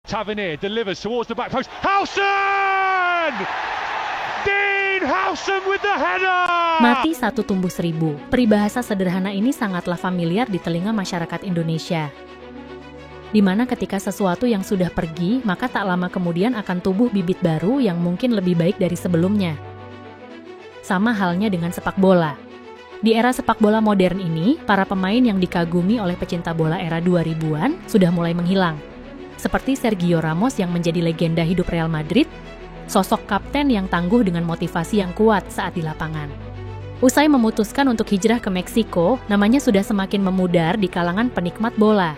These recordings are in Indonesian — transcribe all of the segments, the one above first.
Tavernier delivers towards the back post. Howson! Dean Howson with the header! Mati satu tumbuh seribu. Peribahasa sederhana ini sangatlah familiar di telinga masyarakat Indonesia. Di mana ketika sesuatu yang sudah pergi, maka tak lama kemudian akan tumbuh bibit baru yang mungkin lebih baik dari sebelumnya. Sama halnya dengan sepak bola. Di era sepak bola modern ini, para pemain yang dikagumi oleh pecinta bola era 2000-an sudah mulai menghilang. Seperti Sergio Ramos yang menjadi legenda hidup Real Madrid, sosok kapten yang tangguh dengan motivasi yang kuat saat di lapangan. Usai memutuskan untuk hijrah ke Meksiko, namanya sudah semakin memudar di kalangan penikmat bola.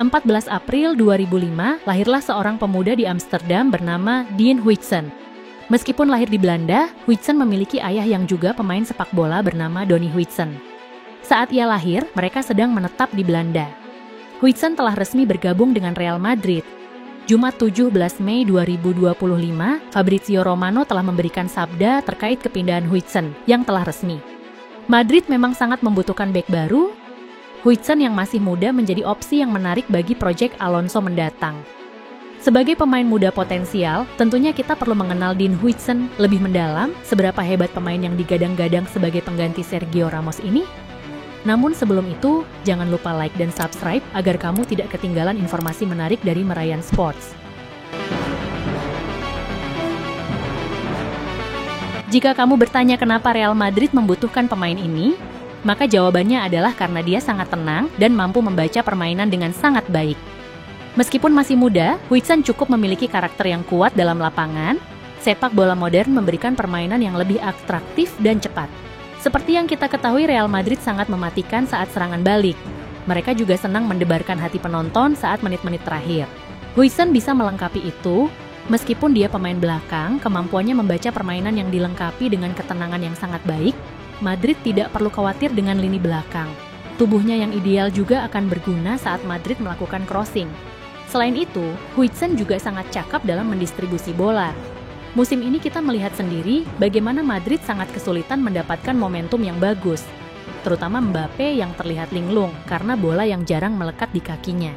14 April 2005, lahirlah seorang pemuda di Amsterdam bernama Dean Huijsen. Meskipun lahir di Belanda, Huijsen memiliki ayah yang juga pemain sepak bola bernama Donny Huijsen. Saat ia lahir, mereka sedang menetap di Belanda. Huijsen telah resmi bergabung dengan Real Madrid. Jumat 17 Mei 2025, Fabrizio Romano telah memberikan sabda terkait kepindahan Huijsen yang telah resmi. Madrid memang sangat membutuhkan bek baru. Huijsen yang masih muda menjadi opsi yang menarik bagi proyek Alonso mendatang. Sebagai pemain muda potensial, tentunya kita perlu mengenal Dean Huijsen lebih mendalam seberapa hebat pemain yang digadang-gadang sebagai pengganti Sergio Ramos ini. Namun sebelum itu, jangan lupa like dan subscribe agar kamu tidak ketinggalan informasi menarik dari Merayan Sports. Jika kamu bertanya kenapa Real Madrid membutuhkan pemain ini, maka jawabannya adalah karena dia sangat tenang dan mampu membaca permainan dengan sangat baik. Meskipun masih muda, Huijsen cukup memiliki karakter yang kuat dalam lapangan. Sepak bola modern memberikan permainan yang lebih atraktif dan cepat. Seperti yang kita ketahui, Real Madrid sangat mematikan saat serangan balik. Mereka juga senang mendebarkan hati penonton saat menit-menit terakhir. Huijsen bisa melengkapi itu. Meskipun dia pemain belakang, kemampuannya membaca permainan yang dilengkapi dengan ketenangan yang sangat baik. Madrid tidak perlu khawatir dengan lini belakang. Tubuhnya yang ideal juga akan berguna saat Madrid melakukan crossing. Selain itu, Huijsen juga sangat cakap dalam mendistribusi bola. Musim ini kita melihat sendiri bagaimana Madrid sangat kesulitan mendapatkan momentum yang bagus, terutama Mbappe yang terlihat linglung karena bola yang jarang melekat di kakinya.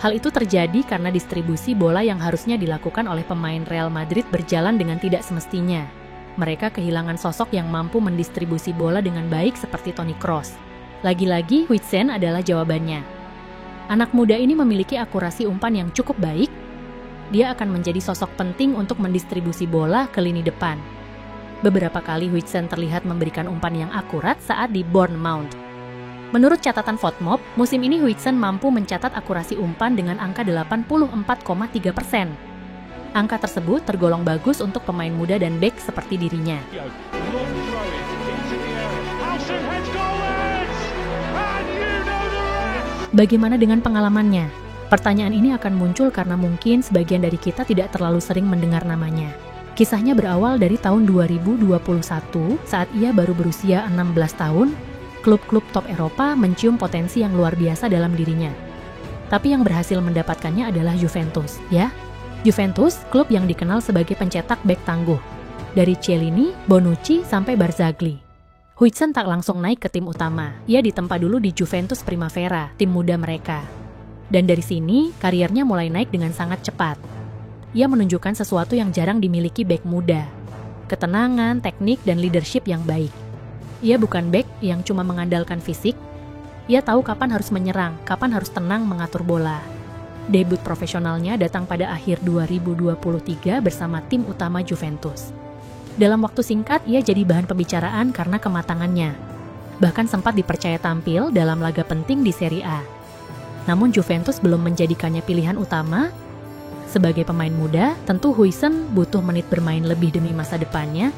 Hal itu terjadi karena distribusi bola yang harusnya dilakukan oleh pemain Real Madrid berjalan dengan tidak semestinya. Mereka kehilangan sosok yang mampu mendistribusi bola dengan baik seperti Toni Kroos. Lagi-lagi, Huijsen adalah jawabannya. Anak muda ini memiliki akurasi umpan yang cukup baik. Dia akan menjadi sosok penting untuk mendistribusi bola ke lini depan. Beberapa kali Huijsen terlihat memberikan umpan yang akurat saat di Bournemouth. Menurut catatan FotMob, musim ini Huijsen mampu mencatat akurasi umpan dengan angka 84,3%. Angka tersebut tergolong bagus untuk pemain muda dan bek seperti dirinya. Bagaimana dengan pengalamannya? Pertanyaan ini akan muncul karena mungkin sebagian dari kita tidak terlalu sering mendengar namanya. Kisahnya berawal dari tahun 2021 saat ia baru berusia 16 tahun, klub-klub top Eropa mencium potensi yang luar biasa dalam dirinya. Tapi yang berhasil mendapatkannya adalah Juventus, ya. Juventus, klub yang dikenal sebagai pencetak bek tangguh. Dari Chiellini, Bonucci, sampai Barzagli. Huijsen tak langsung naik ke tim utama. Ia ditempa dulu di Juventus Primavera, tim muda mereka. Dan dari sini, kariernya mulai naik dengan sangat cepat. Ia menunjukkan sesuatu yang jarang dimiliki bek muda. Ketenangan, teknik, dan leadership yang baik. Ia bukan bek yang cuma mengandalkan fisik. Ia tahu kapan harus menyerang, kapan harus tenang mengatur bola. Debut profesionalnya datang pada akhir 2023 bersama tim utama Juventus. Dalam waktu singkat, ia jadi bahan pembicaraan karena kematangannya. Bahkan sempat dipercaya tampil dalam laga penting di Serie A. Namun Juventus belum menjadikannya pilihan utama. Sebagai pemain muda, tentu Huijsen butuh menit bermain lebih demi masa depannya.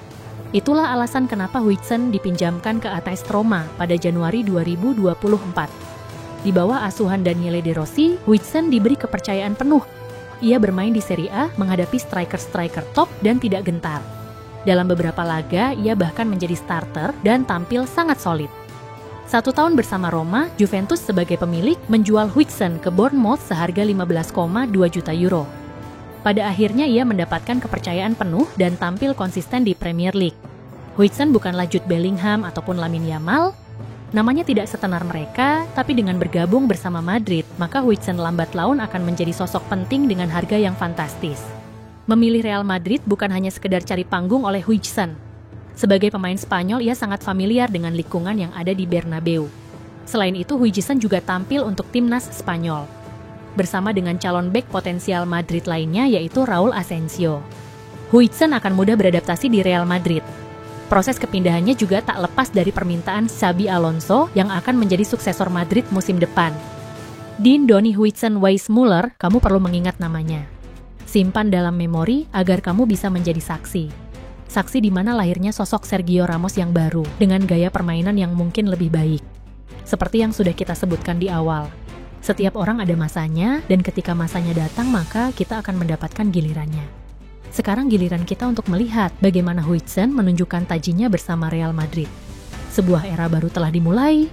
Itulah alasan kenapa Huijsen dipinjamkan ke AS Roma pada Januari 2024. Di bawah asuhan Daniele De Rossi, Huijsen diberi kepercayaan penuh. Ia bermain di Serie A menghadapi striker-striker top dan tidak gentar. Dalam beberapa laga, ia bahkan menjadi starter dan tampil sangat solid. 1 tahun bersama Roma, Juventus sebagai pemilik menjual Huijsen ke Bournemouth seharga 15,2 juta euro. Pada akhirnya ia mendapatkan kepercayaan penuh dan tampil konsisten di Premier League. Huijsen bukanlah Jude Bellingham ataupun Lamine Yamal. Namanya tidak setenar mereka, tapi dengan bergabung bersama Madrid, maka Huijsen lambat laun akan menjadi sosok penting dengan harga yang fantastis. Memilih Real Madrid bukan hanya sekedar cari panggung oleh Huijsen. Sebagai pemain Spanyol, ia sangat familiar dengan lingkungan yang ada di Bernabeu. Selain itu, Huijsen juga tampil untuk timnas Spanyol, bersama dengan calon bek potensial Madrid lainnya yaitu Raúl Asensio. Huijsen akan mudah beradaptasi di Real Madrid. Proses kepindahannya juga tak lepas dari permintaan Xabi Alonso yang akan menjadi suksesor Madrid musim depan. Dean Donny Huijsen Weissmuller, kamu perlu mengingat namanya. Simpan dalam memori agar kamu bisa menjadi saksi. Saksi di mana lahirnya sosok Sergio Ramos yang baru, dengan gaya permainan yang mungkin lebih baik. Seperti yang sudah kita sebutkan di awal, setiap orang ada masanya, dan ketika masanya datang maka kita akan mendapatkan gilirannya. Sekarang giliran kita untuk melihat bagaimana Huijsen menunjukkan tajinya bersama Real Madrid. Sebuah era baru telah dimulai,